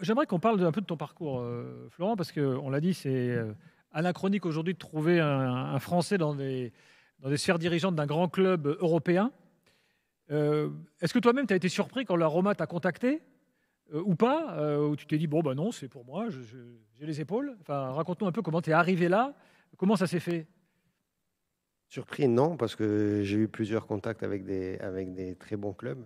j'aimerais qu'on parle un peu de ton parcours, Florent, parce qu'on l'a dit, c'est anachronique aujourd'hui de trouver un Français dans des sphères dirigeantes d'un grand club européen. Est-ce que toi-même, tu as été surpris quand la Roma t'a contacté ou pas, où tu t'es dit, bon, bah non, c'est pour moi, j'ai les épaules. Enfin, raconte-nous un peu comment tu es arrivé là, comment ça s'est fait. Surpris, non, parce que j'ai eu plusieurs contacts avec des très bons clubs.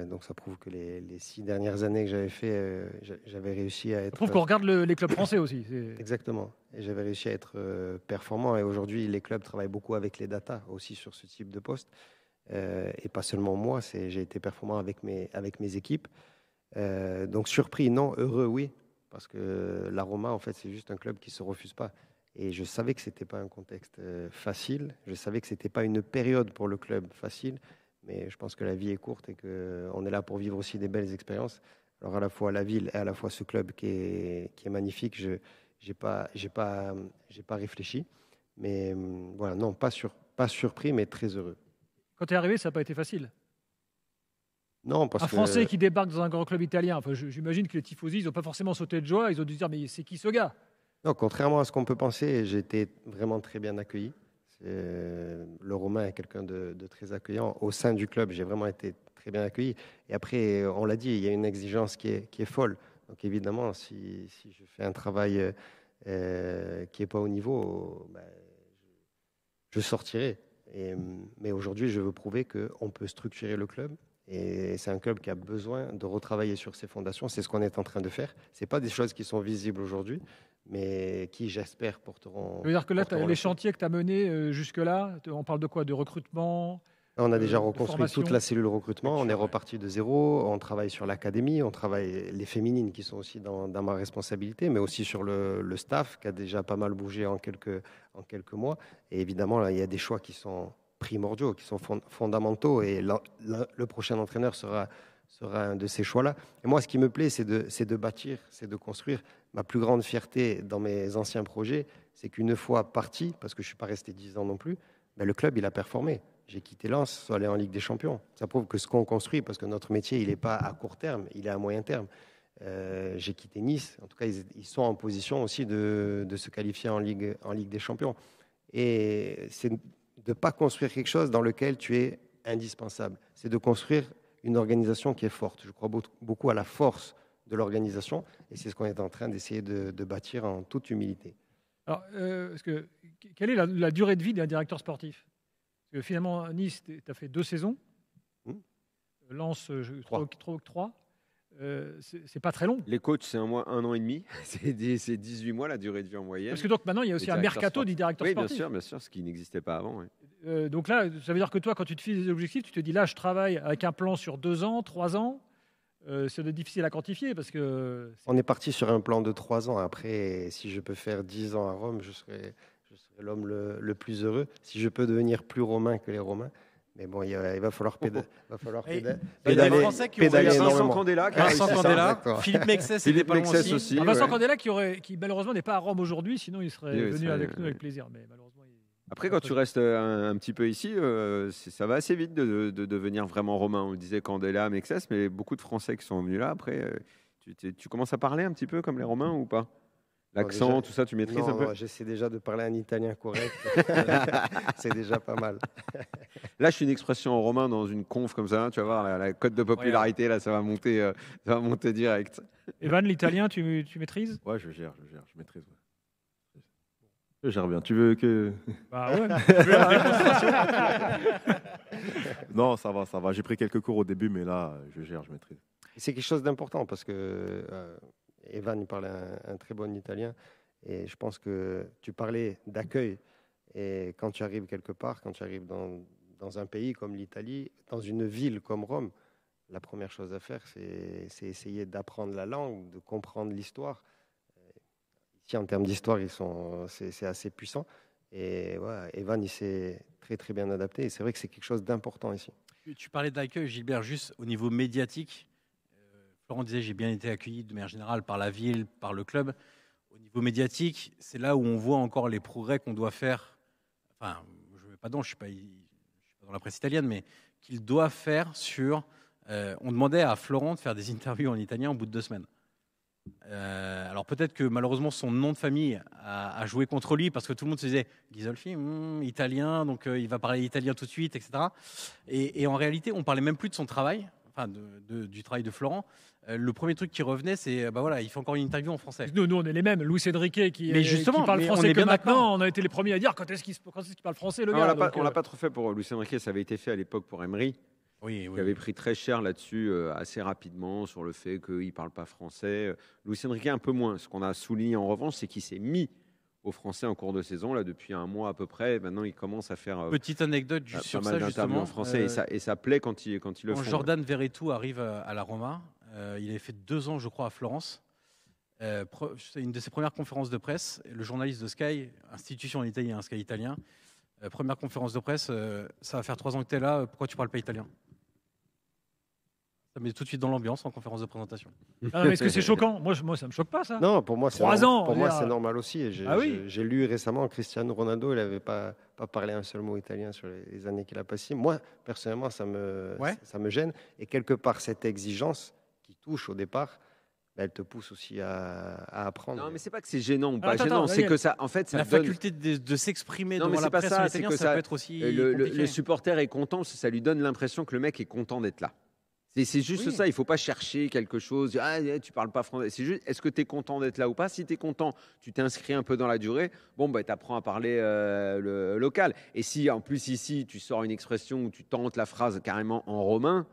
Donc ça prouve que les 6 dernières années que j'avais fait, j'avais réussi à Ça être... prouve qu'on regarde les clubs français aussi. Exactement. Et j'avais réussi à être performant. Et aujourd'hui, les clubs travaillent beaucoup avec les datas aussi sur ce type de poste. Et pas seulement moi, j'ai été performant avec mes équipes. Donc surpris, non. Heureux, oui. Parce que la Roma, en fait, c'est juste un club qui ne se refuse pas. Et je savais que ce n'était pas un contexte facile. Je savais que ce n'était pas une période pour le club facile. Mais je pense que la vie est courte et qu'on est là pour vivre aussi des belles expériences. Alors à la fois la ville et à la fois ce club qui est magnifique, je n'ai pas réfléchi. Mais voilà, non, pas surpris, mais très heureux. Quand tu es arrivé, ça n'a pas été facile. Non, parce Un Français qui débarque dans un grand club italien, enfin, j'imagine que les tifosi, ils n'ont pas forcément sauté de joie. Ils ont dû se dire, mais c'est qui ce gars? Non, contrairement à ce qu'on peut penser, j'ai été vraiment très bien accueilli. Le Romain est quelqu'un de très accueillant. Au sein du club, j'ai vraiment été très bien accueilli. Et après, on l'a dit, il y a une exigence qui est folle. Donc évidemment, si je fais un travail qui n'est pas au niveau, ben, je sortirai. Mais aujourd'hui, je veux prouver qu'on peut structurer le club. Et c'est un club qui a besoin de retravailler sur ses fondations. C'est ce qu'on est en train de faire. Ce n'est pas des choses qui sont visibles aujourd'hui, mais qui, j'espère, porteront... Ça veut dire que là, les le chantiers que tu as menés jusque-là, on parle de quoi? De recrutement? On a déjà reconstruit toute la cellule recrutement. On est Ouais. reparti de zéro. On travaille sur l'académie. On travaille les féminines qui sont aussi dans ma responsabilité, mais aussi sur le staff qui a déjà pas mal bougé en quelques mois. Et évidemment, là, il y a des choix qui sont primordiaux, qui sont fondamentaux. Et le prochain entraîneur sera un de ces choix-là. Et moi, ce qui me plaît, c'est de bâtir, c'est de construire. Ma plus grande fierté dans mes anciens projets, c'est qu'une fois parti, parce que je ne suis pas resté 10 ans non plus, ben, le club, il a performé. J'ai quitté Lens, aller en Ligue des Champions. Ça prouve que ce qu'on construit, parce que notre métier, il n'est pas à court terme, il est à moyen terme. J'ai quitté Nice. En tout cas, ils sont en position aussi de se qualifier en Ligue des Champions. Et c'est de ne pas construire quelque chose dans lequel tu es indispensable. C'est de construire une organisation qui est forte. Je crois beaucoup à la force de l'organisation. Et c'est ce qu'on est en train d'essayer de bâtir en toute humilité. Alors, quelle est la durée de vie d'un directeur sportif? Parce que finalement, à Nice, tu as fait 2 saisons. Lens, 3. C'est pas très long. Les coachs, c'est 1 an et demi. C'est 18 mois la durée de vie en moyenne. Parce que donc maintenant, il y a aussi un mercato du directeur sportif. Oui, bien sûr, ce qui n'existait pas avant. Oui. Donc là, ça veut dire que toi, quand tu te fixes des objectifs, tu te dis là, je travaille avec un plan sur 2 ans, 3 ans. C'est difficile à quantifier parce que... On est parti sur un plan de 3 ans. Après, si je peux faire 10 ans à Rome, je serai l'homme le plus heureux. Si je peux devenir plus romain que les Romains. Mais bon, il va falloir pédaler. Il y a des Français qui ont Vincent Candela, Philippe Mexès, c'était pas loin aussi. Vincent Candela qui malheureusement n'est pas à Rome aujourd'hui, sinon il serait venu avec nous avec plaisir. Mais malheureusement, après, quand tu restes un petit peu ici, ça va assez vite de devenir vraiment romain. On disait Candela, Mexès, mais beaucoup de Français qui sont venus là. Après, tu commences à parler un petit peu comme les Romains ou pas? L'accent, tout ça, tu maîtrises un peu? J'essaie déjà de parler un italien correct. C'est déjà pas mal. Là, je suis une expression en romain dans une conf comme ça. Tu vas voir, la cote de popularité, là, ça va monter direct. Evan, l'italien, tu maîtrises? Ouais, je gère, je maîtrise. Ouais. Je gère bien. Tu veux que... Bah ouais. Non, ça va. J'ai pris quelques cours au début, mais là, je gère, je maîtrise. C'est quelque chose d'important parce que Evan, il parle un très bon italien. Et je pense que tu parlais d'accueil. Et quand tu arrives quelque part, quand tu arrives dans un pays comme l'Italie, dans une ville comme Rome, la première chose à faire, c'est essayer d'apprendre la langue, de comprendre l'histoire. Ici, en termes d'histoire, c'est assez puissant. Et ouais, Evan, il s'est très, très bien adapté. Et c'est vrai que c'est quelque chose d'important ici. Tu parlais de l'accueil, Gilbert, juste au niveau médiatique. Florent disait, j'ai bien été accueilli de manière générale par la ville, par le club. Au niveau médiatique, c'est là où on voit encore les progrès qu'on doit faire. Enfin, je ne mets pas dans, je ne suis pas dans la presse italienne, mais qu'il doit faire sur... on demandait à Florent de faire des interviews en italien au bout de 2 semaines. Alors peut-être que malheureusement son nom de famille a joué contre lui parce que tout le monde se disait Ghisolfi, italien, donc il va parler italien tout de suite, etc. Et en réalité, on parlait même plus de son travail, enfin du travail de Florent. Le premier truc qui revenait, c'est bah voilà, il fait encore une interview en français. Nous, on est les mêmes. Luis Enrique qui parle mais français on est que bien maintenant. d'accord. On a été les premiers à dire quand est-ce qu'il parle français, le Non, gars. on l'a pas trop fait pour Luis Enrique, ça avait été fait à l'époque pour Emery. Oui, Il avait pris très cher là-dessus assez rapidement sur le fait qu'il ne parle pas français. Luis Enrique un peu moins. Ce qu'on a souligné en revanche, c'est qu'il s'est mis au français en cours de saison, là, depuis un mois à peu près. Maintenant, il commence à faire Petite anecdote pas sur mal ça d'interviews justement. en français et ça plaît quand il le Quand fait. Jordan Verretou arrive à la Roma, il avait fait 2 ans, je crois, à Florence. C'est une de ses premières conférences de presse. Le journaliste de Sky, institution en Italie, un Sky italien, première conférence de presse, ça va faire 3 ans que tu es là, pourquoi tu ne parles pas italien? Ça met tout de suite dans l'ambiance en conférence de présentation. Ah, mais est-ce que c'est choquant? Moi, ça me choque pas, ça. Non, pour moi, c'est 3 ans, pour on moi, va dire. c'est normal aussi. Et Ah oui. j'ai lu récemment Cristiano Ronaldo, il n'avait pas parlé un seul mot italien sur les années qu'il a passées. Moi, personnellement, ça me gêne. Et quelque part, cette exigence qui touche au départ, elle te pousse aussi à apprendre. Non, mais c'est pas que c'est gênant ou pas Attends, gênant, attends, c'est que ça, en fait, ça La donne. faculté de s'exprimer Non, mais devant c'est la pas presse ça, en c'est italien, que ça peut être aussi compliqué. le supporter est content, ça lui donne l'impression que le mec est content d'être là. C'est juste Oui. ça, il ne faut pas chercher quelque chose, dire, ah, tu parles pas français. C'est juste, est-ce que tu es content d'être là ou pas? Si tu es content, tu t'es inscrit un peu dans la durée, bon, bah, tu apprends à parler le local. Et si en plus ici, tu sors une expression où tu tentes la phrase carrément en romain,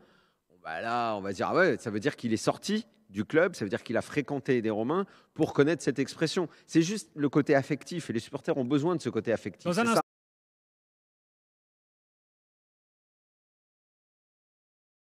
bon, bah, là, on va dire, ah ouais, ça veut dire qu'il est sorti du club, ça veut dire qu'il a fréquenté des Romains pour connaître cette expression. C'est juste le côté affectif et les supporters ont besoin de ce côté affectif. Dans un C'est ça.